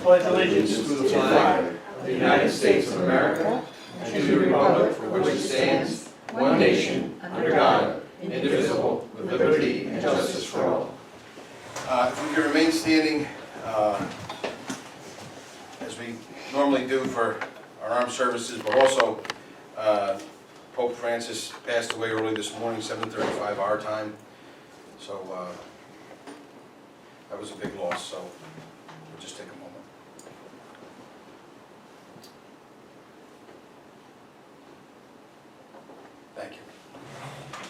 pledge allegiance to the flag of the United States of America and to the republic for which it stands, one nation, under God, indivisible, with liberty and justice for all. If we could remain standing, as we normally do for our armed services, but also Pope Francis passed away early this morning, 7:35 our time. So that was a big loss, so we'll just take a moment. Thank you.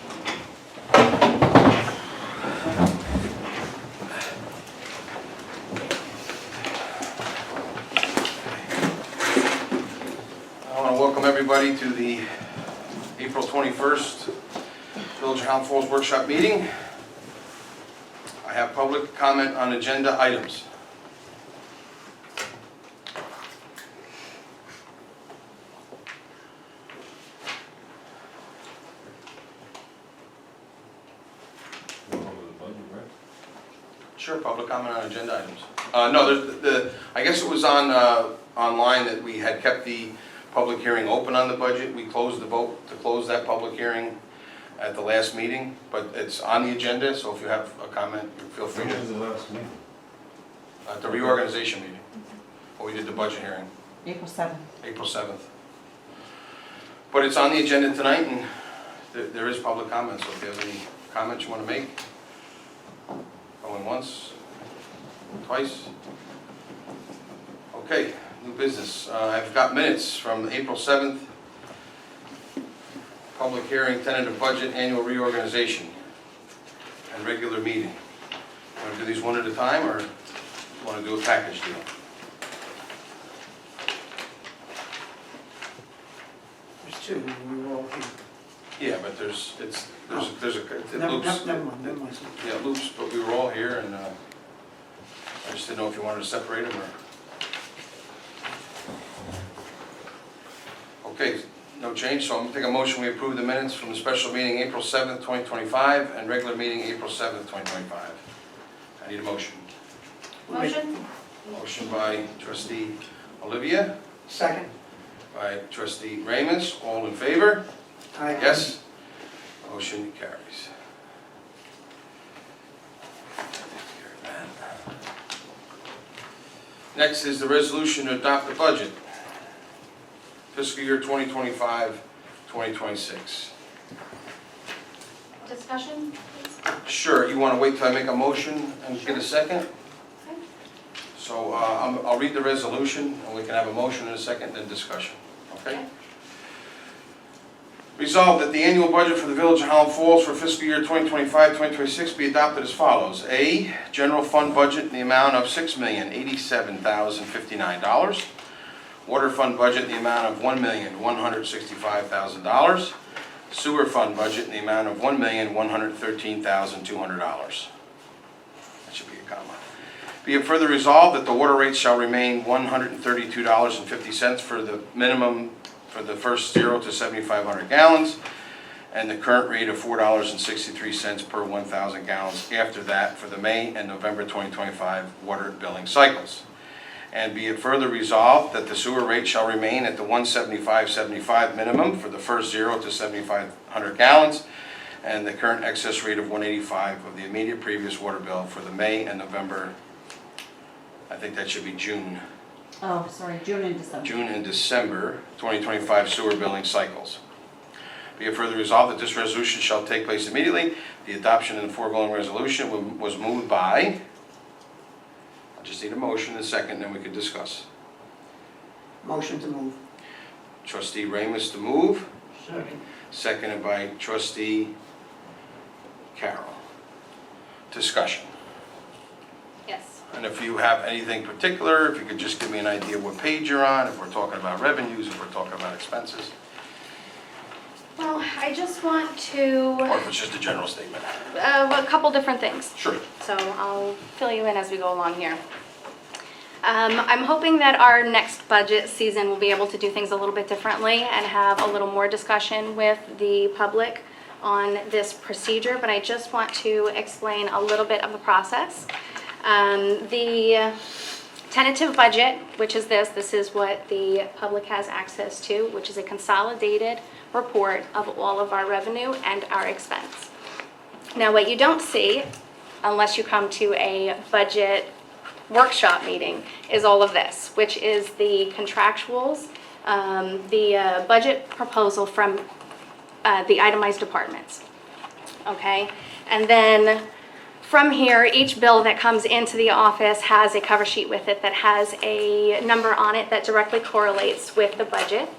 I want to welcome everybody to the April 21st Village of Highland Falls Workshop meeting. I have public comment on agenda items. Sure, public comment on agenda items. No, I guess it was on online that we had kept the public hearing open on the budget. We closed the vote to close that public hearing at the last meeting, but it's on the agenda, so if you have a comment, feel free When was to. the last meeting? At the reorganization meeting, when we did the budget hearing, April 7th. April 7th. But it's on the agenda tonight, and there is public comment, so if you have any comments you want to make, going once, twice. Okay, new business. I've got minutes from April 7th, public hearing, tentative budget, annual reorganization, and regular meeting. Want to do these one at a time, or want to do a package deal? There's two, we were all here. Yeah, but it Never loops. mind. Yeah, it loops, but we were all here, and I just didn't know if you wanted to separate them, or... Okay, no change, so I'm going to take a motion, we approve the minutes from the special meeting April 7th, 2025, and regular meeting April 7th, 2025. I need a motion. Motion? Motion by trustee Olivia, Second. by trustee Ramus, all in favor? Aye. Yes? Motion carries. Next is the resolution to adopt the budget, fiscal year 2025, 2026. Discussion, please? Sure, you want to wait till I make a motion and get a second? Okay. So I'll read the resolution, and we can have a motion in a second, then discussion, okay? Resolved that the annual budget for the Village of Highland Falls for fiscal year 2025-2026 be adopted as follows. A, general fund budget in the amount of $6,087,059. Water fund budget in the amount of $1,165,000. Sewer fund budget in the amount of $1,113,200. That should be a comma. Be it further resolved that the water rates shall remain $132.50 for the minimum for the first 0 to 7,500 gallons, and the current rate of $4.63 per 1,000 gallons after that for the May and November 2025 water billing cycles. And be it further resolved that the sewer rate shall remain at the $175.75 minimum for the first 0 to 7,500 gallons, and the current excess rate of $185 of the immediate previous water bill for the May and November, I think that should be June Oh, sorry, June and December. June and December 2025 sewer billing cycles. Be it further resolved that this resolution shall take place immediately. The adoption of the foregoing resolution was moved by, I just need a motion and a second, then we can discuss. Motion to move. Trustee Ramus to move, Second. seconded by trustee Carroll. Discussion. Yes. And if you have anything particular, if you could just give me an idea what page you're on, if we're talking about revenues, if we're talking about expenses, Well, I just want to, or if it's just a general statement. a couple different things. Sure. So I'll fill you in as we go along here. I'm hoping that our next budget season will be able to do things a little bit differently and have a little more discussion with the public on this procedure, but I just want to explain a little bit of the process. The tentative budget, which is this is what the public has access to, which is a consolidated report of all of our revenue and our expense. Now, what you don't see, unless you come to a budget workshop meeting, is all of this, which is the contractuals, the budget proposal from the itemized departments. Okay? And then from here, each bill that comes into the office has a cover sheet with it that has a number on it that directly correlates with the budget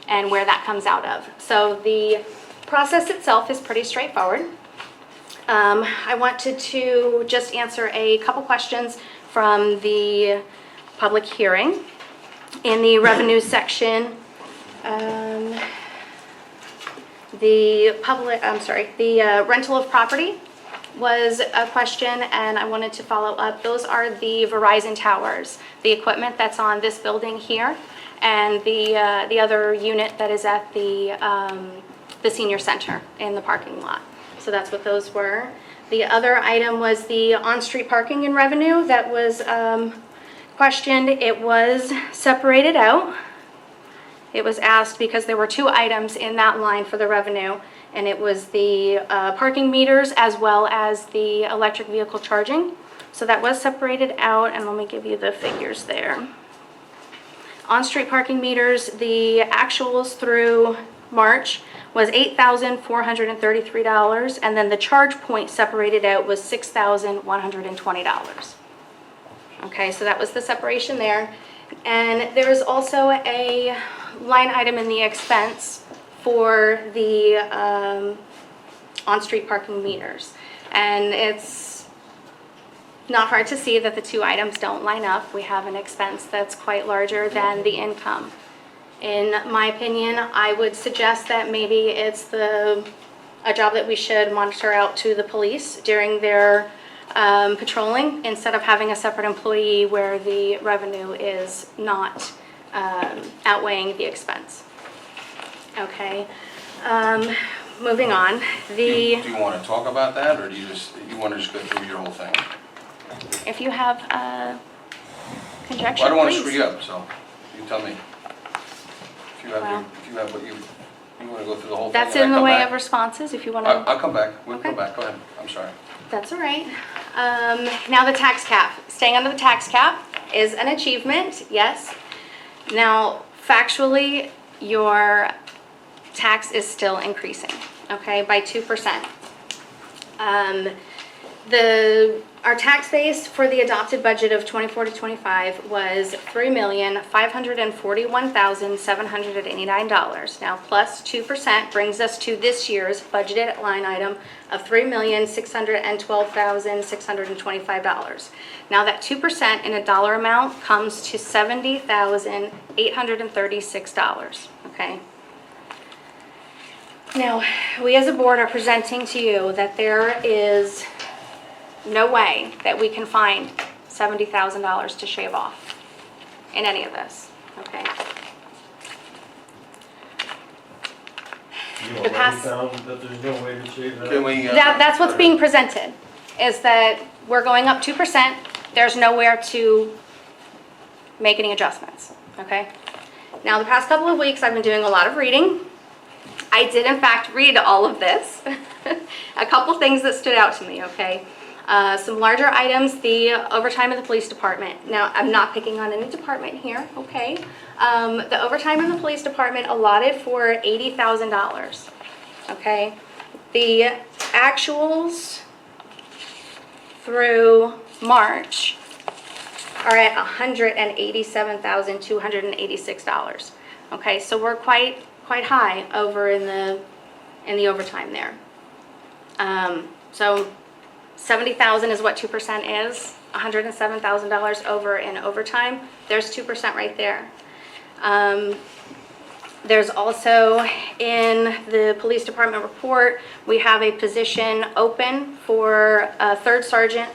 and where that comes out of. So the process itself is pretty straightforward. I wanted to just answer a couple questions from the public hearing. In the revenue section, the rental of property was a question, and I wanted to follow up. Those are the Verizon towers, the equipment that's on this building here, and the other unit that is at the senior center in the parking lot. So that's what those were. The other item was the on-street parking and revenue that was questioned. It was separated out. It was asked because there were two items in that line for the revenue, and it was the parking meters as well as the electric vehicle charging. So that was separated out, and let me give you the figures there. On-street parking meters, the actuals through March was $8,433, and then the charge point separated out was $6,120. Okay, so that was the separation there. And there is also a line item in the expense for the on-street parking meters. And it's not hard to see that the two items don't line up. We have an expense that's quite larger than the income. In my opinion, I would suggest that maybe it's a job that we should monitor out to the police during their patrolling, instead of having a separate employee where the revenue is not outweighing the expense. Okay, moving on. Do you want to talk about that, or do you want to just go through your whole thing? If you have conjecture, Well, I don't want to please. screw you up, so you tell me. If you have, Well. if you have what you want to go through the whole thing. That's and I in the come way back? of responses, if you want to. I'll come back. We'll Okay. come back. Go ahead. I'm sorry. That's all right. Now the tax cap. Staying under the tax cap is an achievement, yes. Now, factually, your tax is still increasing, okay, by 2%. Our tax base for the adopted budget of 24 to 25 was $3,541,789. Now, plus 2% brings us to this year's budgeted line item of $3,612,625. Now, that 2% in a dollar amount comes to $70,836, okay? Now, we as a board are presenting to you that there is no way that we can find $70,000 to shave off in any of this, okay? You The already past- found that there's no way to shave that? Can we, That's what's being presented, is that we're going up 2%, there's nowhere to make any adjustments, okay? Now, the past couple of weeks, I've been doing a lot of reading. I did, in fact, read all of this. A couple things that stood out to me, okay? Some larger items, the overtime of the police department. Now, I'm not picking on any department here, okay? The overtime in the police department allotted for $80,000, okay? The actuals through March are at $187,286, okay? So we're quite high over in the overtime there. So 70,000 is what 2% is, $107,000 over in overtime. There's 2% right there. There's also in the police department report, we have a position open for a third sergeant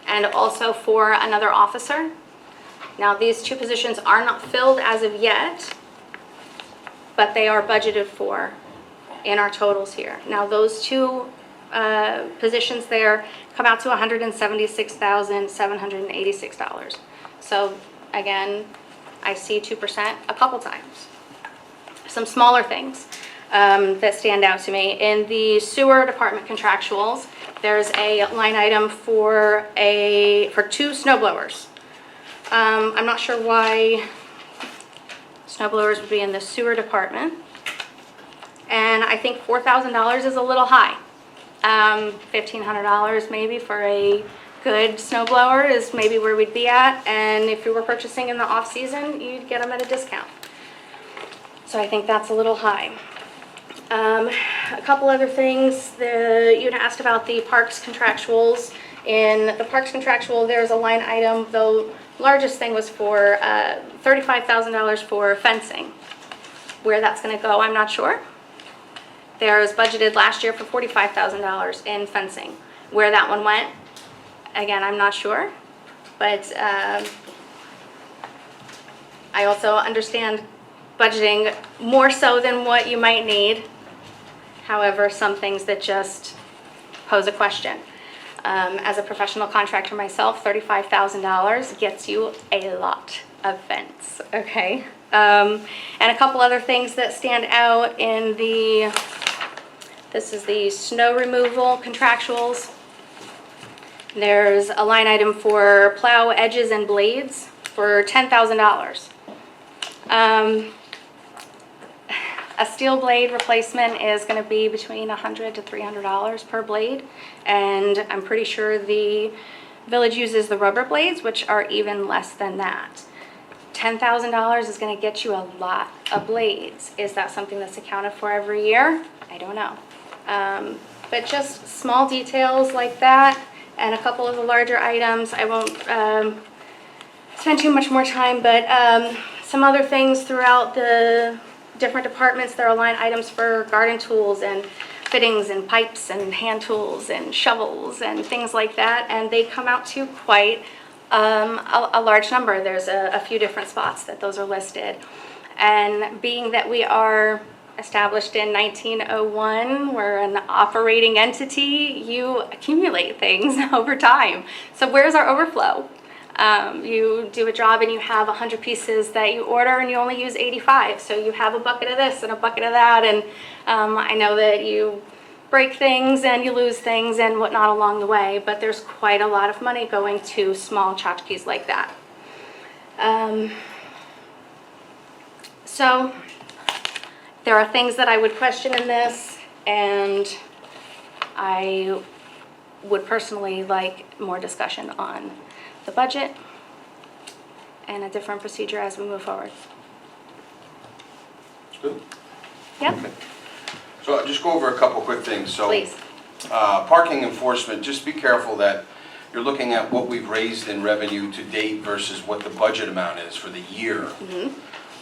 and also for another officer. Now, these two positions are not filled as of yet, but they are budgeted for in our totals here. Now, those two positions there come out to $176,786. So again, I see 2% a couple times. Some smaller things that stand out to me. In the sewer department contractuals, there's a line item for 2 snow blowers. I'm not sure why snow blowers would be in the sewer department. And I think $4,000 is a little high. $1,500 maybe for a good snow blower is maybe where we'd be at. And if you were purchasing in the off season, you'd get them at a discount. So I think that's a little high. A couple other things, you'd asked about the parks contractuals. In the parks contractual, there's a line item, the largest thing was for $35,000 for fencing. Where that's gonna go, I'm not sure. There's budgeted last year for $45,000 in fencing. Where that one went, again, I'm not sure. But I also understand budgeting more so than what you might need. However, some things that just pose a question. As a professional contractor myself, $35,000 gets you a lot of fence, okay? And a couple other things that stand out in this is the snow removal contractuals. There's a line item for plow edges and blades for $10,000. A steel blade replacement is going to be between $100 to $300 per blade, and I'm pretty sure the village uses the rubber blades, which are even less than that. $10,000 is going to get you a lot of blades. Is that something that's accounted for every year? I don't know. But just small details like that, and a couple of the larger items. I won't spend too much more time, but some other things throughout the different departments. There are line items for garden tools and fittings and pipes and hand tools and shovels and things like that, and they come out to quite a large number. There's a few different spots that those are listed. And being that we are established in 1901, we're an operating entity, you accumulate things over time. So where's our overflow? You do a job and you have 100 pieces that you order and you only use 85. So you have a bucket of this and a bucket of that. And I know that you break things and you lose things and whatnot along the way, but there's quite a lot of money going to small tchotchkes like that. So there are things that I would question in this, and I would personally like more discussion on the budget and a different procedure as we move forward. Good. Yep, Okay. So I'll just go over a couple quick things. So, please. Parking enforcement, just be careful that you're looking at what we've raised in revenue to date versus what the budget amount is for the year.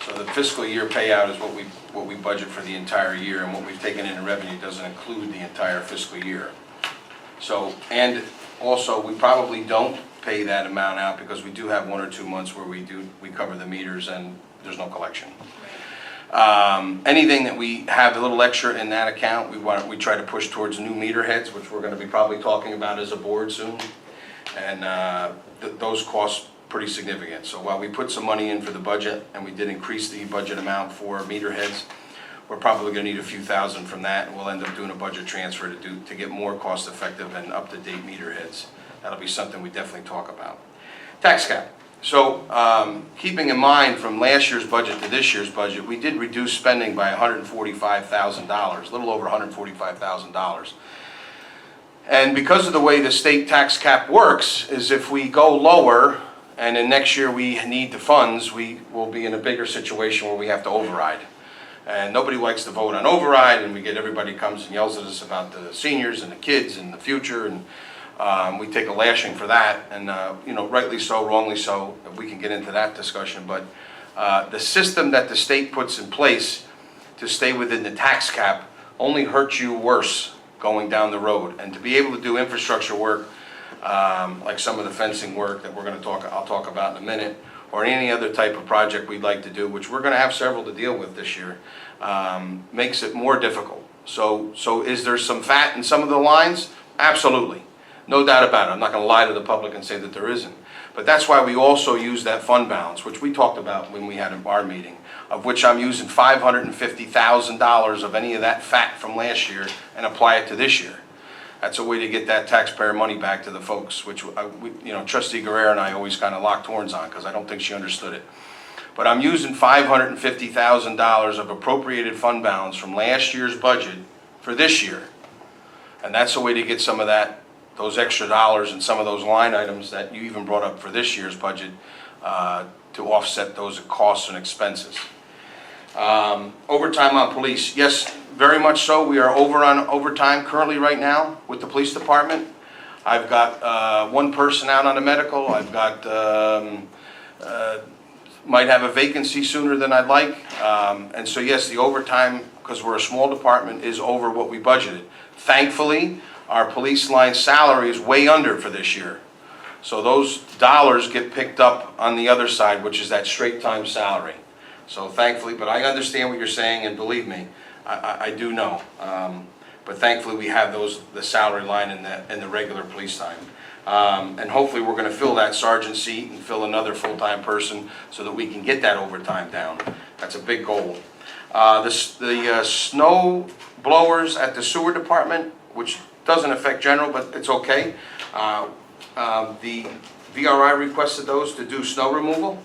So the fiscal year payout is what we budget for the entire year, and what we've taken in revenue doesn't include the entire fiscal year. So, and also, we probably don't pay that amount out because we do have 1 or 2 months where we cover the meters and there's no collection. Anything that we have a little extra in that account, we try to push towards new meter heads, which we're going to be probably talking about as a board soon, and those cost pretty significant. So while we put some money in for the budget, and we did increase the budget amount for meter heads, we're probably going to need a few thousand from that, and we'll end up doing a budget transfer to get more cost-effective and up-to-date meter heads. That'll be something we definitely talk about. Tax cap. So keeping in mind from last year's budget to this year's budget, we did reduce spending by $145,000, a little over $145,000. And because of the way the state tax cap works, is if we go lower and then next year we need the funds, we will be in a bigger situation where we have to override. And nobody likes to vote on override, and everybody comes and yells at us about the seniors and the kids and the future, and we take a lashing for that, and rightly so, wrongly so. We can get into that discussion, but the system that the state puts in place to stay within the tax cap only hurts you worse going down the road. And to be able to do infrastructure work, like some of the fencing work that I'll talk about in a minute, or any other type of project we'd like to do, which we're going to have several to deal with this year, makes it more difficult. So is there some fat in some of the lines? Absolutely. No doubt about it. I'm not going to lie to the public and say that there isn't. But that's why we also use that fund balance, which we talked about when we had our meeting, of which I'm using $550,000 of any of that fat from last year and apply it to this year. That's a way to get that taxpayer money back to the folks, which, Trustee Guerrero and I always kind of locked horns on because I don't think she understood it. But I'm using $550,000 of appropriated fund balance from last year's budget for this year. And that's a way to get some of those extra dollars and some of those line items that you even brought up for this year's budget to offset those costs and expenses. Overtime on police, yes, very much so. We are over on overtime currently right now with the police department. I've got one person out on a medical. I've got, might have a vacancy sooner than I'd like. And so yes, the overtime, because we're a small department, is over what we budgeted. Thankfully, our police line salary is way under for this year. So those dollars get picked up on the other side, which is that straight time salary. So thankfully, but I understand what you're saying, and believe me, I do know. But thankfully, we have the salary line in the regular police time. And hopefully, we're going to fill that sergeant seat and fill another full-time person so that we can get that overtime down. That's a big goal. The snow blowers at the sewer department, which doesn't affect general, but it's okay. The VRI requested those to do snow removal.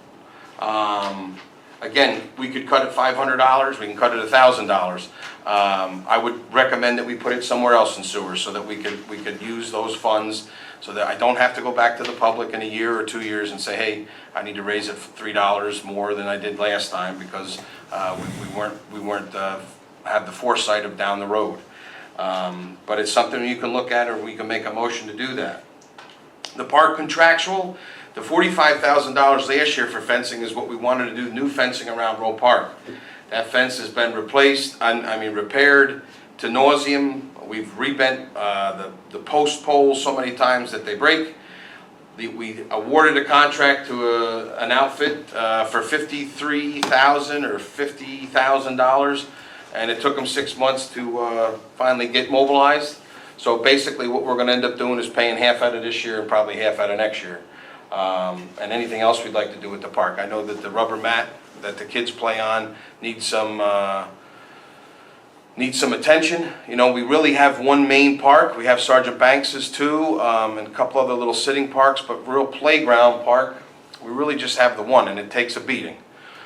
Again, we could cut it $500, we can cut it $1,000. I would recommend that we put it somewhere else in sewer so that we could use those funds so that I don't have to go back to the public in a year or 2 years and say, hey, I need to raise it $3 more than I did last time because we weren't have the foresight of down the road. But it's something you can look at, or we can make a motion to do that. The park contractual, the $45,000 last year for fencing is what we wanted to do, new fencing around Roe Park. That fence has been replaced, repaired to nauseam. We've rebent the post poles so many times that they break. We awarded a contract to an outfit for $53,000 or $50,000, and it took them 6 months to finally get mobilized. So basically what we're going to end up doing is paying half out of this year and probably half out of next year. And anything else we'd like to do with the park. I know that the rubber mat that the kids play on needs some attention. You know, we really have one main park. We have Sergeant Banks's too, and a couple other little sitting parks, but real playground park, we really just have the one, and it takes a beating.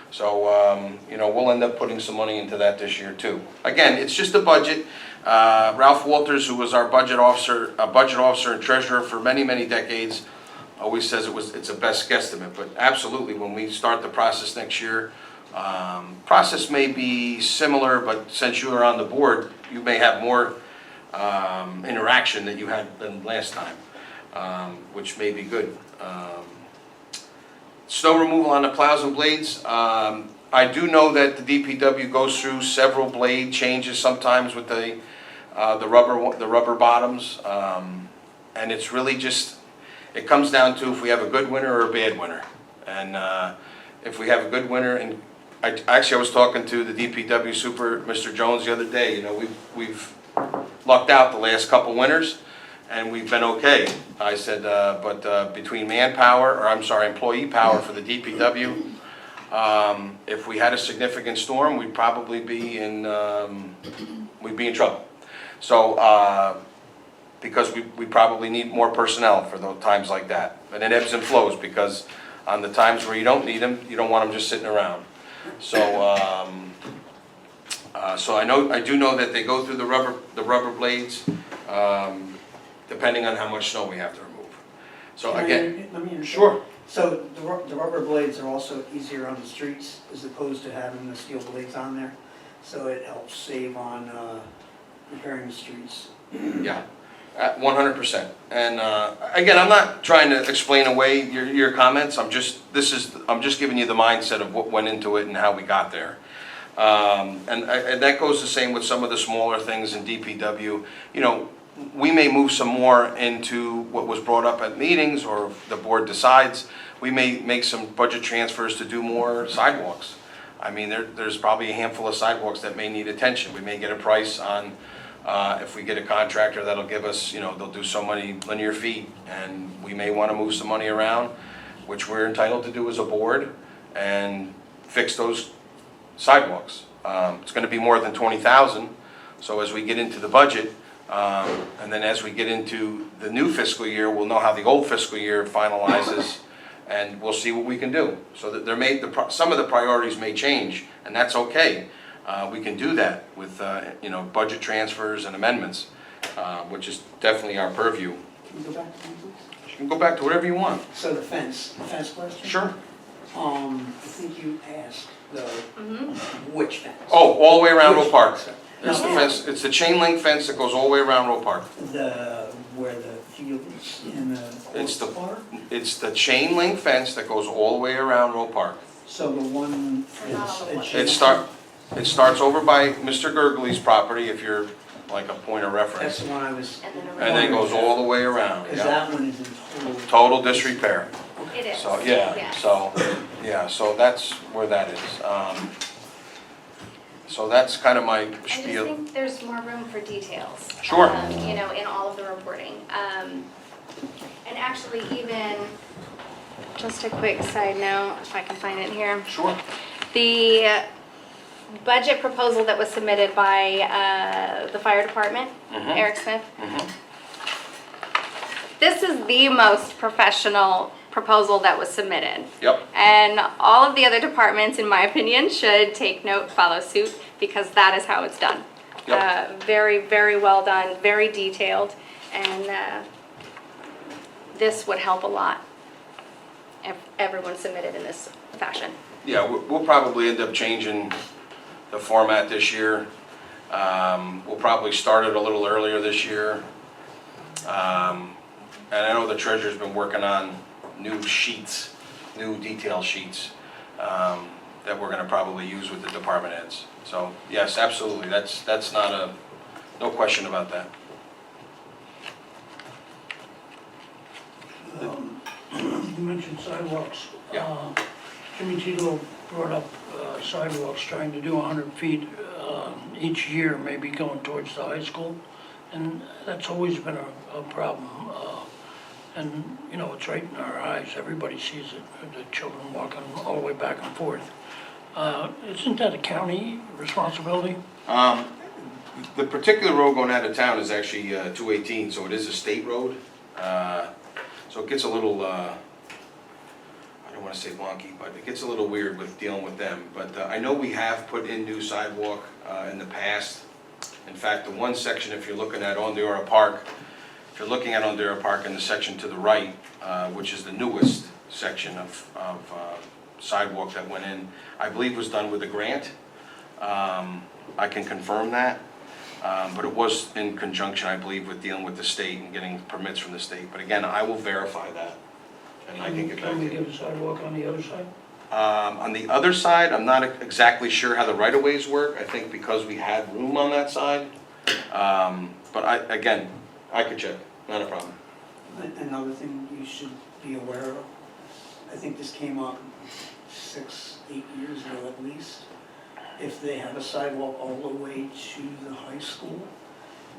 So, we'll end up putting some money into that this year too. Again, it's just a budget. Ralph Walters, who was our budget officer and treasurer for many, many decades, always says it's a best guesstimate. But absolutely, when we start the process next year, process may be similar, but since you are on the board, you may have more interaction than you had than last time, which may be good. Snow removal on the plows and blades. I do know that the DPW goes through several blade changes sometimes with the rubber bottoms, and it's really just, it comes down to if we have a good winter or a bad winter. And if we have a good winter, and I was talking to the DPW super, Mr. Jones, the other day. You know, we've lucked out the last couple winters, and we've been okay. I said, but between employee power for the DPW, if we had a significant storm, we'd probably be in trouble. So, because we probably need more personnel for those times like that. And it ebbs and flows, because on the times where you don't need them, you don't want them just sitting around. So, I do know that they go through the rubber blades, depending on how much snow we have to remove. So again, Let me interrupt. sure. So the rubber blades are also easier on the streets as opposed to having the steel blades on there. So it helps save on repairing the streets. Yeah, 100%. And again, I'm not trying to explain away your comments. I'm just giving you the mindset of what went into it and how we got there. And that goes the same with some of the smaller things in DPW. You know, we may move some more into what was brought up at meetings, or if the board decides, we may make some budget transfers to do more sidewalks. I mean, there's probably a handful of sidewalks that may need attention. We may get a price on, if we get a contractor that'll give us, you know, they'll do so many linear feet, and we may want to move some money around, which we're entitled to do as a board, and fix those sidewalks. It's going to be more than 20,000, so as we get into the budget, and then as we get into the new fiscal year, we'll know how the old fiscal year finalizes, and we'll see what we can do. So that some of the priorities may change, and that's okay. We can do that with, you know, budget transfers and amendments, which is definitely our purview. Can we go back to one, please? You can go back to whatever you want. So the fence question? Sure. I think you asked which fence? Oh, all the way around Roe Park. Sorry. It's the No, fence, it's the chain link fence that goes all the way around Roe Park. where the fields in the It's the- park? It's the chain link fence that goes all the way around Roe Park. So the one It starts over by Mr. Gurgley's property, if you're like a point of That's reference, the one I was. And then and then goes all the way around. Because Yeah. that one is in total. Total disrepair. It is. So, Yes. so that's where that is. So that's kind of my I just spiel. think there's more room for details. Sure. You know, in all of the reporting. And actually even, just a quick side note, if I can find it here. Sure. The budget proposal that was submitted by the fire department, Mhm. Eric Smith. Mhm. This is the most professional proposal that was submitted. Yep. And all of the other departments, in my opinion, should take note, follow suit, because that is how it's done. Yep. Very, very well done, very detailed, and this would help a lot if everyone submitted in this fashion. Yeah, we'll probably end up changing the format this year. We'll probably start it a little earlier this year. And I know the treasurer's been working on new sheets, new detail sheets, that we're gonna probably use with the department heads. So, yes, absolutely, that's not no question about that. You mentioned sidewalks. Yeah. Jimmy Tito brought up sidewalks, trying to do 100 feet each year, maybe going towards the high school. And that's always been a problem. And, you know, it's right in our eyes, everybody sees it, the children walking all the way back and forth. Isn't that a county responsibility? The particular road going out of town is actually 218, so it is a state road. So it gets a little, I don't want to say wonky, but it gets a little weird with dealing with them. But I know we have put in new sidewalk in the past. In fact, the one section, if you're looking at Ondura Park, if you're looking at Ondura Park in the section to the right, which is the newest section of sidewalk that went in, I believe was done with a grant. I can confirm that. But it was in conjunction, I believe, with dealing with the state and getting permits from the state. But again, I will verify that, and I can get back Can to we you. get a sidewalk on the other side? On the other side, I'm not exactly sure how the right-of-ways work. I think because we had room on that side. But again, I could check, not a problem. Another thing you should be aware of, I think this came up 6, 8 years ago at least. If they have a sidewalk all the way to the high school,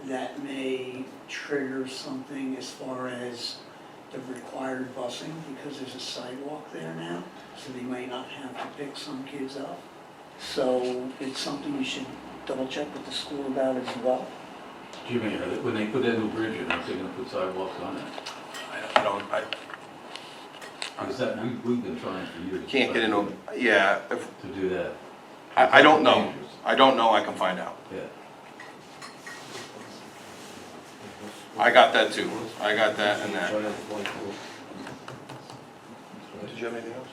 that may trigger something as far as the required busing, because there's a sidewalk there now, so they may not have to pick some kids up. So it's something you should double check with the school about as well. Jimmy, when they put that new bridge in, are they gonna put sidewalks on it? I don't, Because that, we've been trying for years. can't get into, yeah, To do that. I don't know. Dangerous. I don't know, I can find out. Yeah. I got that too. I got that and that. Did you have anything else?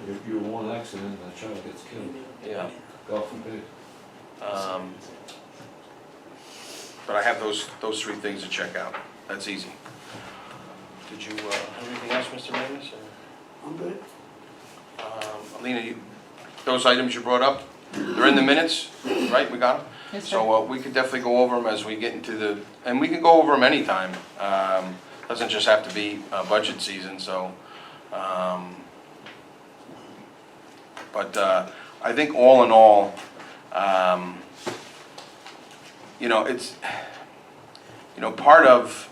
If you're one accident and a child gets killed, Yeah. God forbid. But I have those 3 things to check out. That's easy. Did you, have anything else, Mr. Magnus? I'm good. Alina, those items you brought up, they're in the minutes, right? We got them? Yes, sir. So we could definitely go over them as we get into the, and we can go over them anytime. Doesn't just have to be budget season, so. But I think all in all, it's, part of,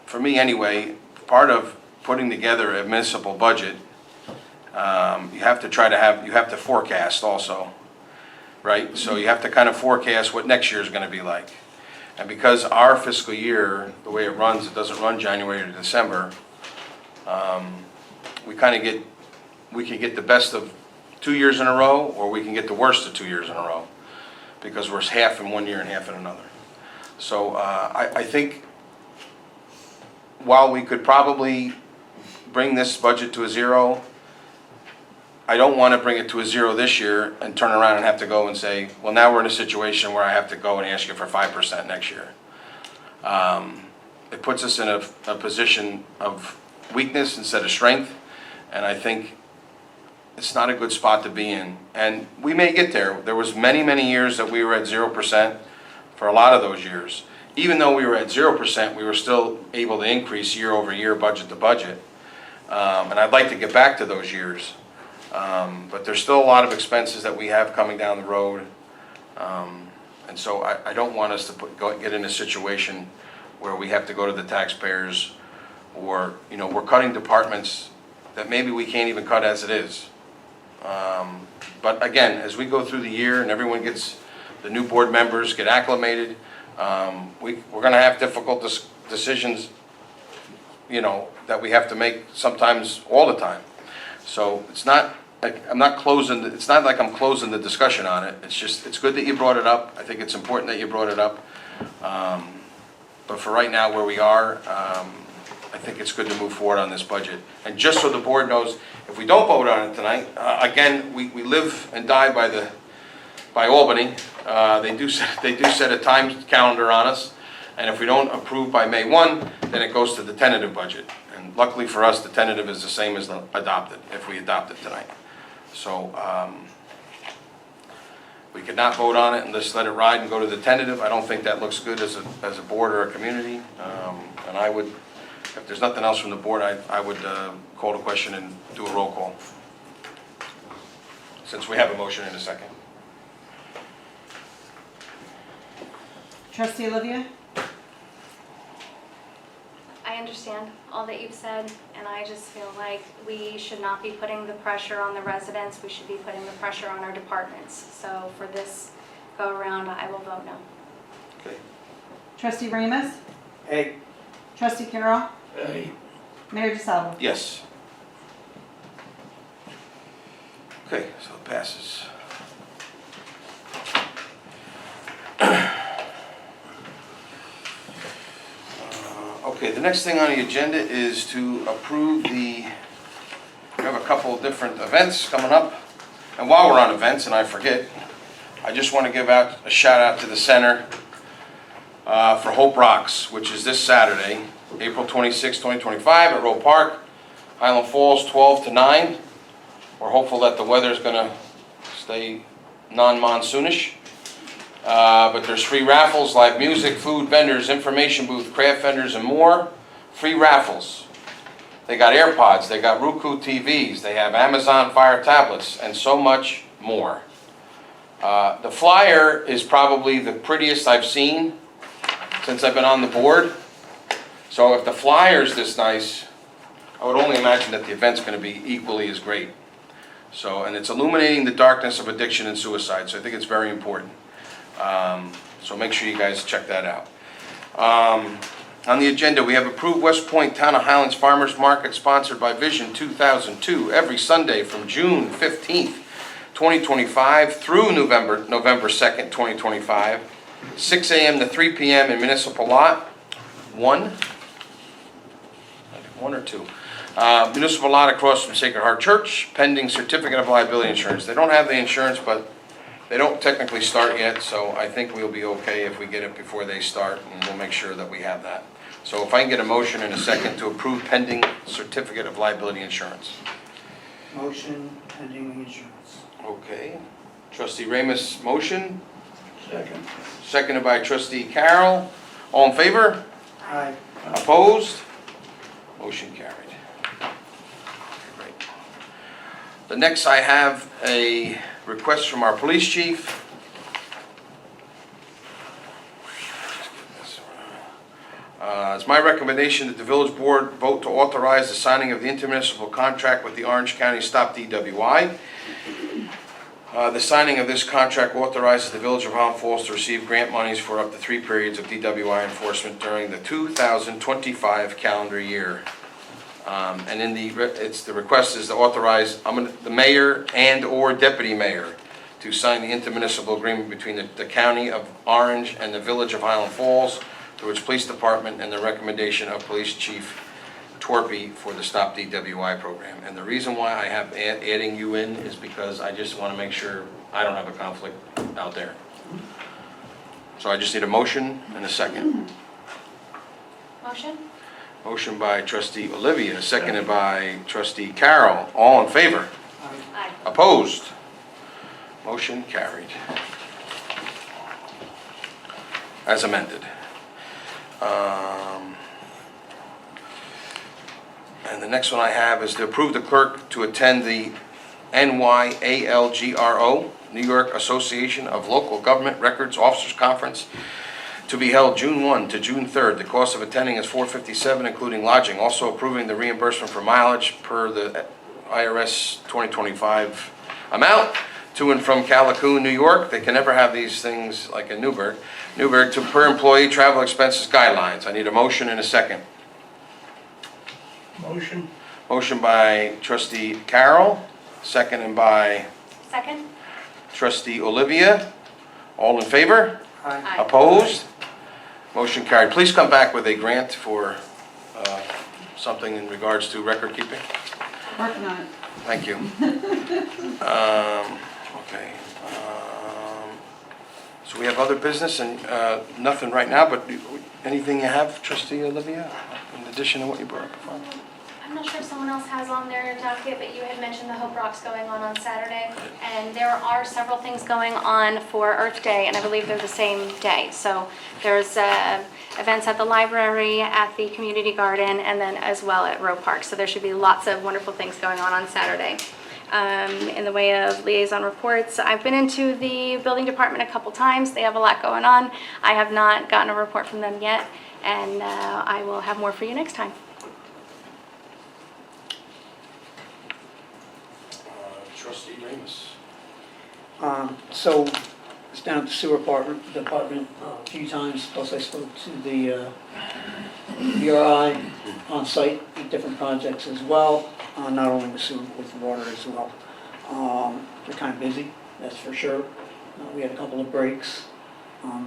for me anyway, part of putting together a municipal budget, you have to forecast also, right? So you have to kind of forecast what next year is going to be like. And because our fiscal year, the way it runs, it doesn't run January to December, we can get the best of 2 years in a row, or we can get the worst of 2 years in a row, because we're half in 1 year and half in another. So I think while we could probably bring this budget to a zero, I don't want to bring it to a zero this year and turn around and have to go and say, well, now we're in a situation where I have to go and ask you for 5% next year. It puts us in a position of weakness instead of strength, and I think it's not a good spot to be in. And we may get there. There was many, many years that we were at 0% for a lot of those years. Even though we were at 0%, we were still able to increase year over year, budget to budget. And I'd like to get back to those years. But there's still a lot of expenses that we have coming down the road. And so I don't want us to get in a situation where we have to go to the taxpayers, or, we're cutting departments that maybe we can't even cut as it is. But again, as we go through the year and the new board members get acclimated, we're gonna have difficult decisions, that we have to make sometimes, all the time. So it's not like I'm closing the discussion on it. It's just, it's good that you brought it up. I think it's important that you brought it up. But for right now, where we are, I think it's good to move forward on this budget. And just so the board knows, if we don't vote on it tonight, again, we live and die by Albany. They do set a time calendar on us, and if we don't approve by May 1, then it goes to the tentative budget. And luckily for us, the tentative is the same as the adopted, if we adopt it tonight. So we could not vote on it and just let it ride and go to the tentative. I don't think that looks good as a board or a community. And I would, if there's nothing else from the board, I would call the question and do a roll call, since we have a motion in a second. Trustee Olivia? I understand all that you've said, and I just feel like we should not be putting the pressure on the residents. We should be putting the pressure on our departments. So for this go around, I will vote no. Okay. Trustee Ramus? Hey, Trustee Carroll? Hey, Mayor DeSalvo? Yes. Okay, so it passes. Okay, the next thing on the agenda is to approve we have a couple of different events coming up. And while we're on events, and I forget, I just want to give out a shout out to the center for Hope Rocks, which is this Saturday, April 26, 2025 at Roe Park, Highland Falls, 12 to 9. We're hopeful that the weather is going to stay non-monsoonish. But there's free raffles, live music, food, vendors, information booth, craft vendors, and more. Free raffles. They got AirPods, they got Roku TVs, they have Amazon Fire tablets, and so much more. The flyer is probably the prettiest I've seen since I've been on the board. So if the flyer's this nice, I would only imagine that the event's going to be equally as great. So, and it's illuminating the darkness of addiction and suicide, so I think it's very important. So make sure you guys check that out. On the agenda, we have approved West Point Town of Highlands Farmers Market sponsored by Vision 2002 every Sunday from June 15th, 2025 through November 2nd, 2025, 6 a.m. to 3 p.m. in Municipal Lot 1 or 2. Municipal Lot across from Sacred Heart Church, pending certificate of liability insurance. They don't have the insurance, but they don't technically start yet, so I think we'll be okay if we get it before they start, and we'll make sure that we have that. So if I can get a motion in a second to approve pending certificate of liability insurance. motion pending insurance. Okay. Trustee Ramus, motion. second. Seconded by Trustee Carroll. All in favor? Aye. Opposed? Motion carried. Great. The next I have a request from our police chief. It's my recommendation that the village board vote to authorize the signing of the intermunicipal contract with the Orange County Stop DWI. The signing of this contract authorizes the Village of Highland Falls to receive grant monies for up to 3 periods of DWI enforcement during the 2025 calendar year. And in the request is to authorize the mayor and/or deputy mayor to sign the intermunicipal agreement between the County of Orange and the Village of Highland Falls through its police department and the recommendation of Police Chief Torpy for the Stop DWI program. And the reason why I have adding you in is because I just want to make sure I don't have a conflict out there. So I just need a motion and a second. Motion? Motion by trustee Olivia, seconded by trustee Carroll. All in favor? Aye. Opposed? Motion carried. As amended. And the next one I have is to approve the clerk to attend the NYALGRO, New York Association of Local Government Records Officers Conference, to be held June 1 to June 3rd. The cost of attending is $457, including lodging. Also approving the reimbursement for mileage per the IRS 2025 amount to and from Callicoon, New York. They can never have these things like in Newburgh, to per employee travel expenses guidelines. I need a motion and a second. Motion? Motion by trustee Carroll, seconded by Second? trustee Olivia. All in favor? Aye. Opposed? Motion carried. Please come back with a grant for something in regards to record keeping. Working on it. Thank you. Okay. So we have other business and nothing right now, but anything you have, trustee Olivia, in addition to what you brought up before? I'm not sure if someone else has on their docket, but you had mentioned the Hope Rocks going on Saturday. And there are several things going on for Earth Day, and I believe they're the same day. So there's events at the library, at the community garden, and then as well at Roe Park. So there should be lots of wonderful things going on Saturday. In the way of liaison reports, I've been into the building department a couple times. They have a lot going on. I have not gotten a report from them yet, and I will have more for you next time. Trustee Ramus. So, it's down at the sewer department a few times, plus I spoke to the BRI on site with different projects as well, not only with sewer, with water as well. They're kind of busy, that's for sure. We had a couple of breaks.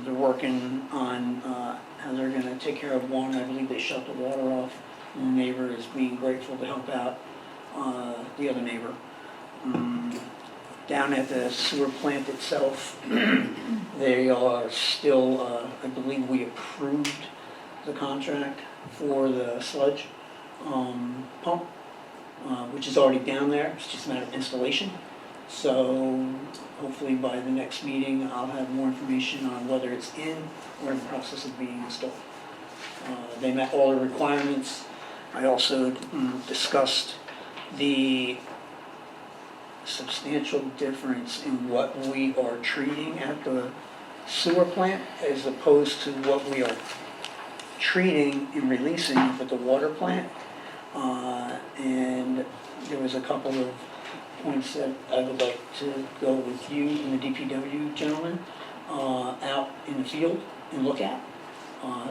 They're working on how they're gonna take care of one. I believe they shut the water off, and the neighbor is being grateful to help out the other neighbor. Down at the sewer plant itself, they are still, I believe we approved the contract for the sludge pump, which is already down there. It's just a matter of installation. So hopefully by the next meeting, I'll have more information on whether it's in or in the process of being installed. They met all the requirements. I also discussed the substantial difference in what we are treating at the sewer plant as opposed to what we are treating and releasing at the water plant. And there was a couple of points that I would like to go with you and the DPW gentleman out in the field and look at.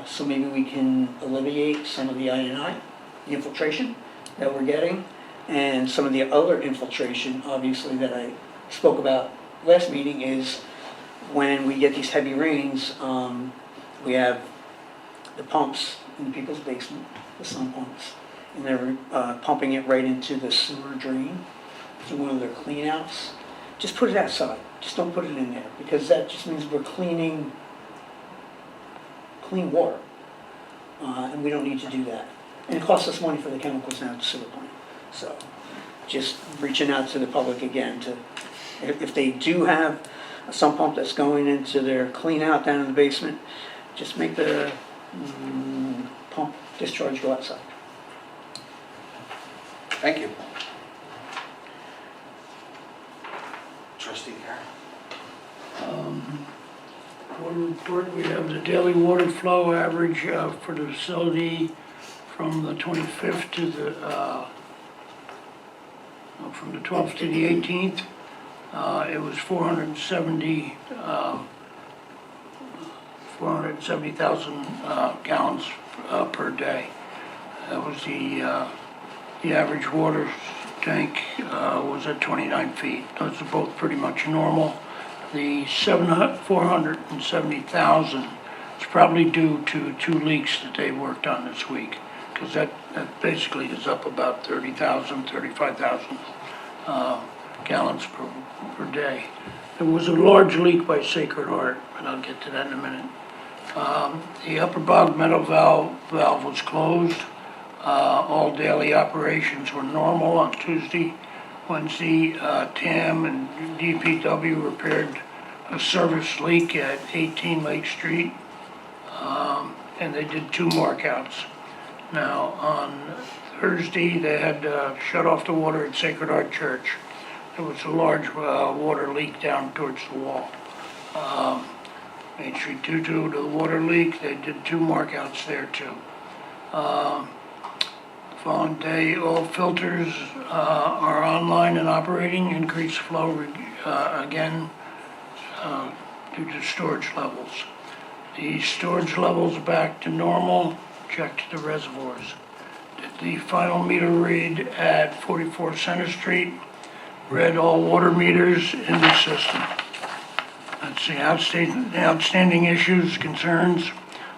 So maybe we can alleviate some of the INI, the infiltration that we're getting, and some of the other infiltration, obviously, that I spoke about last meeting is when we get these heavy rains, we have the pumps in people's basement, the sump pumps, and they're pumping it right into the sewer drain through one of their clean outs. Just put it outside, just don't put it in there, because that just means we're cleaning clean water, and we don't need to do that. And it costs us money for the chemicals down at the sewer plant. So, just reaching out to the public again to, if they do have a sump pump that's going into their clean out down in the basement, just make the pump discharge go outside. Thank you. Trustee report, we have the daily water flow average for the facility from the 25th to from the 12th to the 18th. It was 470,000 gallons per day. That was the average water tank was at 29 feet. Those are both pretty much normal. The 470,000 is probably due to 2 leaks that they worked on this week, because that basically is up about 30,000, 35,000 gallons per day. There was a large leak by Sacred Heart, and I'll get to that in a minute. The upper bog metal valve was closed. All daily operations were normal on Tuesday. Wednesday, TAM and DPW repaired a service leak at 18 Lake Street, and they did 2 markouts. Now, on Thursday, they had shut off the water at Sacred Heart Church. There was a large water leak down towards the wall. Main Street, due to the water leak, they did 2 markouts there too. Following day, all filters are online and operating, increased flow again due to storage levels. The storage levels back to normal, checked the reservoirs. Did the final meter read at 44 Center Street, read all water meters in the system. Let's see, outstanding issues, concerns.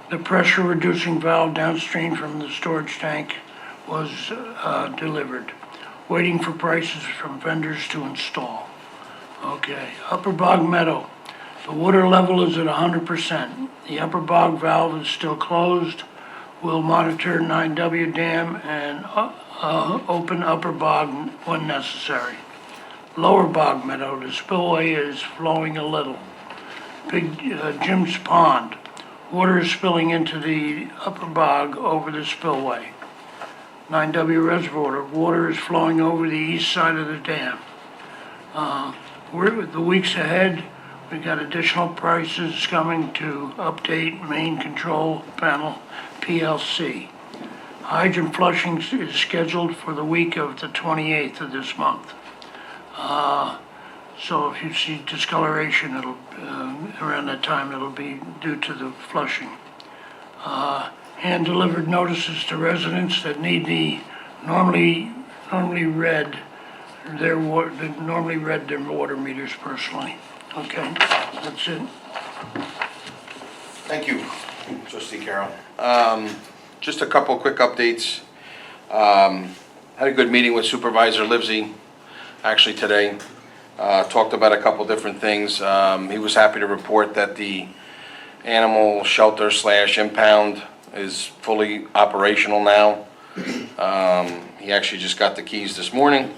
The pressure reducing valve downstream from the storage tank was delivered. Waiting for prices from vendors to install. Okay, Upper Bog Meadow. The water level is at 100%. The Upper Bog valve is still closed. We'll monitor 9W dam and open Upper Bog when necessary. Lower Bog Meadow, the spillway is flowing a little. Big Jim's Pond. Water is spilling into the Upper Bog over the spillway. 9W Reservoir, water is flowing over the east side of the dam. The weeks ahead, we got additional prices coming to update main control panel, PLC. Hydrant flushing is scheduled for the week of the 28th of this month. So if you see discoloration, it'll around that time it'll be due to the flushing. Hand-delivered notices to residents that need the normally read their water meters personally. Okay, that's it. Thank you, Trustee Carroll. Just a couple quick updates. Had a good meeting with Supervisor Livesey, actually today. Talked about a couple different things. He was happy to report that the animal shelter / impound is fully operational now. He actually just got the keys this morning,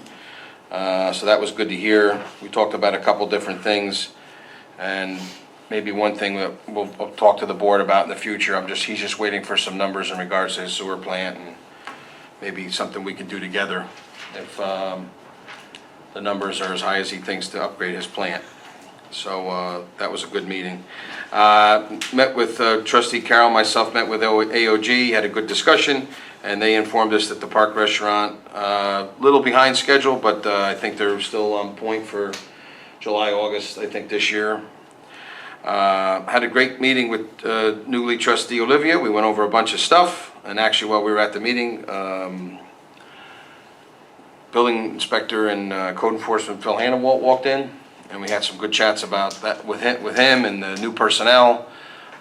so that was good to hear. We talked about a couple different things, and maybe one thing that we'll talk to the board about in the future. He's just waiting for some numbers in regards to his sewer plant, and maybe something we can do together if the numbers are as high as he thinks to upgrade his plant. So that was a good meeting. Met with Trustee Carroll, myself met with AOG, had a good discussion, and they informed us that the Park Restaurant, a little behind schedule, but I think they're still on point for July, August, I think this year. Had a great meeting with newly Trustee Olivia. We went over a bunch of stuff, and actually while we were at the meeting, Building Inspector and Code Enforcement Phil Hannawalt walked in, and we had some good chats about that with him and the new personnel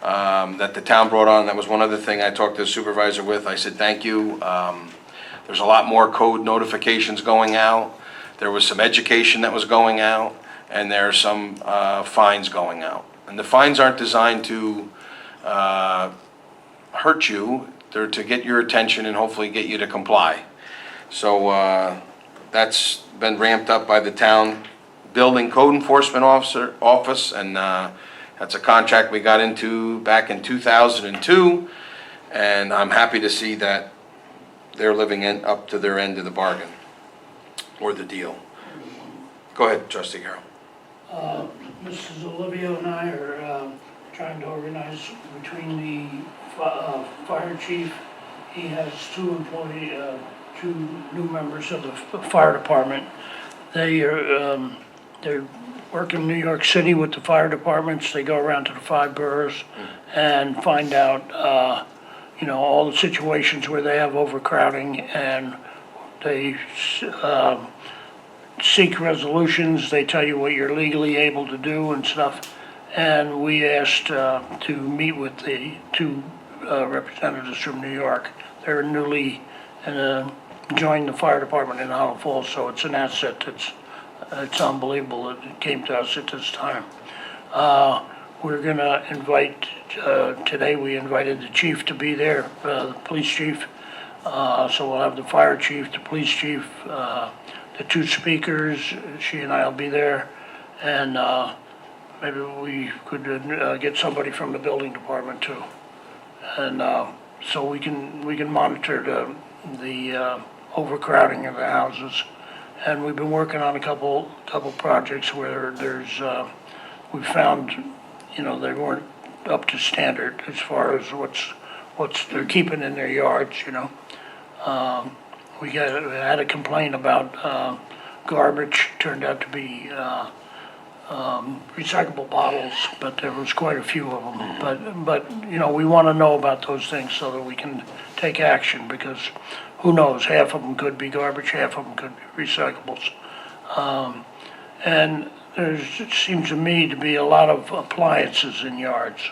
that the town brought on. That was one other thing I talked to the supervisor with. I said, thank you. There's a lot more code notifications going out. There was some education that was going out, and there are some fines going out. And the fines aren't designed to hurt you. They're to get your attention and hopefully get you to comply. So that's been ramped up by the town building code enforcement office, and that's a contract we got into back in 2002, and I'm happy to see that they're living up to their end of the bargain or the deal. Go ahead, Trustee Carroll. Mrs. Olivia and I trying to organize between the fire chief. He has two new members of the fire department. They're working in New York City with the fire departments. They go around to the 5 boroughs and find out, all the situations where they have overcrowding, and they seek resolutions. They tell you what you're legally able to do and stuff. And we asked to meet with the two representatives from New York. They're newly joined the fire department in Hollow Falls, so it's an asset. It's unbelievable that it came to us at this time. We're gonna invite, today we invited the chief to be there, the police chief. So we'll have the fire chief, the police chief, the two speakers, she and I will be there. And maybe we could get somebody from the building department too. And so we can monitor the overcrowding of the houses. And we've been working on a couple projects where we found, they weren't up to standard as far as what's they're keeping in their yards, We had a complaint about garbage, turned out to be recyclable bottles, but there was quite a few of them. But we want to know about those things so that we can take action, because who knows, half of them could be garbage, half of them could be recyclables. And there seems to me to be a lot of appliances in yards,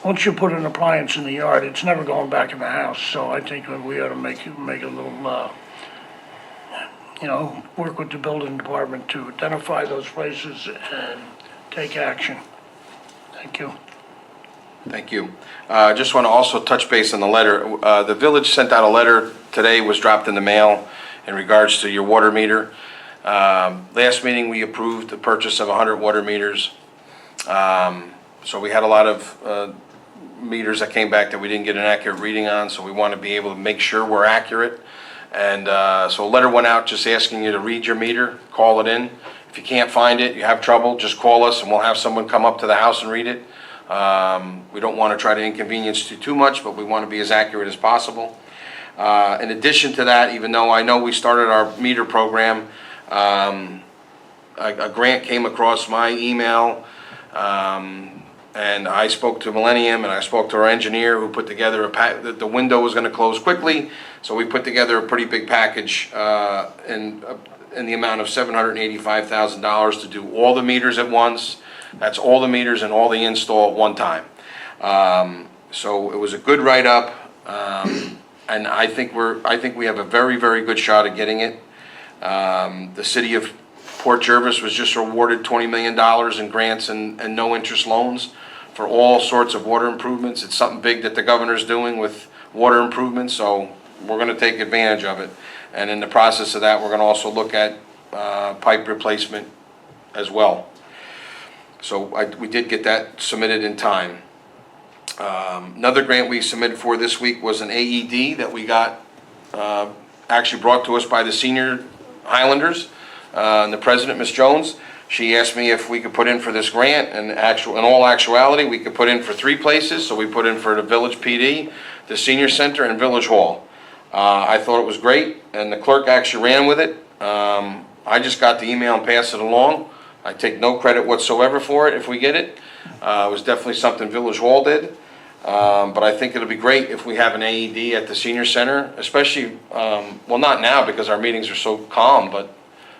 Once you put an appliance in the yard, it's never going back in the house, so I think that we ought to make a little, work with the building department to identify those places and take action. Thank you. Thank you. Just want to also touch base on the letter. The village sent out a letter today, was dropped in the mail in regards to your water meter. Last meeting, we approved the purchase of 100 water meters. So we had a lot of meters that came back that we didn't get an accurate reading on, so we want to be able to make sure we're accurate. And so a letter went out just asking you to read your meter, call it in. If you can't find it, you have trouble, just call us and we'll have someone come up to the house and read it. We don't want to try to inconvenience you too much, but we want to be as accurate as possible. In addition to that, even though I know we started our meter program, a grant came across my email, and I spoke to Millennium, and I spoke to our engineer, who put together the window was going to close quickly, so we put together a pretty big package in the amount of $785,000 to do all the meters at once. That's all the meters and all the install at one time. So it was a good write-up, and I think we have a very, very good shot at getting it. The city of Port Jervis was just awarded $20 million in grants and no interest loans for all sorts of water improvements. It's something big that the governor's doing with water improvements, so we're going to take advantage of it. And in the process of that, we're going to also look at pipe replacement as well. So we did get that submitted in time. Another grant we submitted for this week was an AED that we got actually brought to us by the senior Highlanders. And the president, Ms. Jones, she asked me if we could put in for this grant, and in all actuality, we could put in for 3 places. So we put in for the Village PD, the Senior Center, and Village Hall. I thought it was great, and the clerk actually ran with it. I just got the email and passed it along. I take no credit whatsoever for it if we get it. It was definitely something Village Hall did. But I think it'll be great if we have an AED at the Senior Center, especially, well, not now because our meetings are so calm, but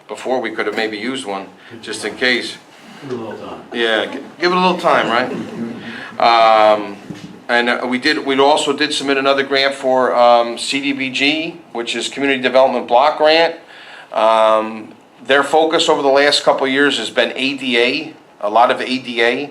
before we could have maybe used one, just in case. Give it a little time. Yeah, give it a little time, right? And we also did submit another grant for CDBG, which is Community Development Block Grant. Their focus over the last couple of years has been ADA, a lot of ADA.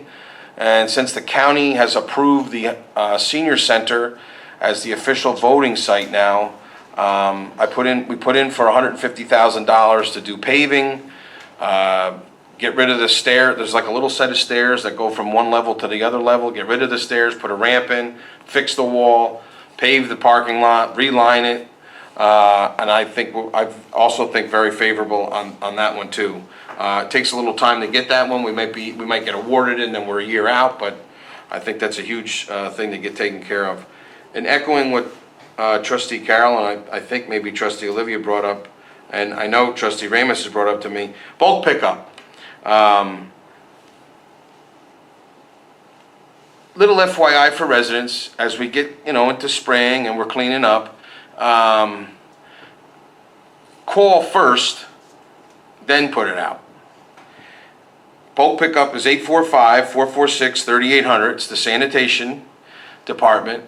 And since the county has approved the senior center as the official voting site now, we put in for $150,000 to do paving, get rid of the stair. There's like a little set of stairs that go from one level to the other level. Get rid of the stairs, put a ramp in, fix the wall, pave the parking lot, reline it. And I also think very favorable on that one too. It takes a little time to get that one. We might get awarded and then we're a year out, but I think that's a huge thing to get taken care of. And echoing what Trustee Carroll and I think maybe Trustee Olivia brought up, and I know Trustee Ramus has brought up to me, bulk pickup. Little FYI for residents, as we get, into spring and we're cleaning up, call first, then put it out. Bulk pickup is 845-446-3800. It's the sanitation department.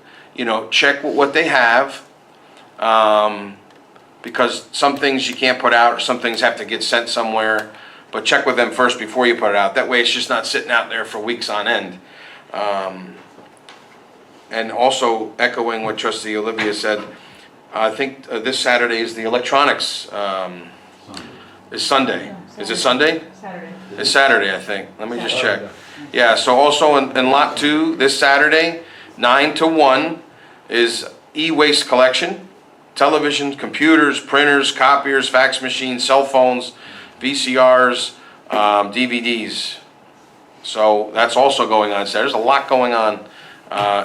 Check what they have, because some things you can't put out or some things have to get sent somewhere, but check with them first before you put it out. That way it's just not sitting out there for weeks on end. And also echoing what Trustee Olivia said, I think this Saturday is the electronics, is Sunday. Is it Sunday? Saturday. It's Saturday, I think. Let me just check. Yeah, so also in Lot 2, this Saturday, 9 to 1, is e-waste collection. Television, computers, printers, copiers, fax machines, cell phones, VCRs, DVDs. So that's also going on. So there's a lot going on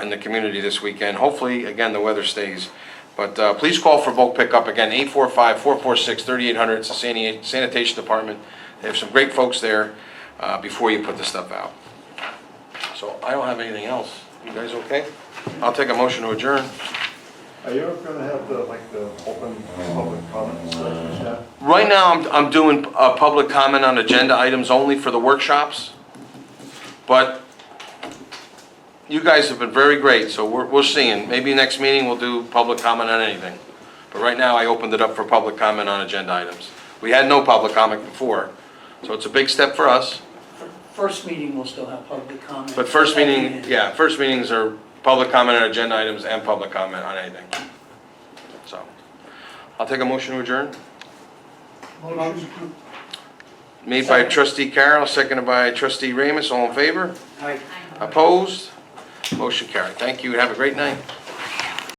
in the community this weekend. Hopefully, again, the weather stays. But please call for bulk pickup. Again, 845-446-3800. It's the sanitation department. They have some great folks there before you put the stuff out. So I don't have anything else. You guys okay? I'll take a motion to adjourn. Are you ever gonna have the open public comments like you said? Right now, I'm doing a public comment on agenda items only for the workshops. But you guys have been very great, so we're seeing. Maybe next meeting we'll do public comment on anything. But right now, I opened it up for public comment on agenda items. We had no public comment before, so it's a big step for us. First meeting, we'll still have public comment. But first meetings are public comment on agenda items and public comment on anything. So, I'll take a motion to adjourn. Made by Trustee Carroll, seconded by Trustee Ramus. All in favor? Aye. Opposed? Motion carried. Thank you. Have a great night.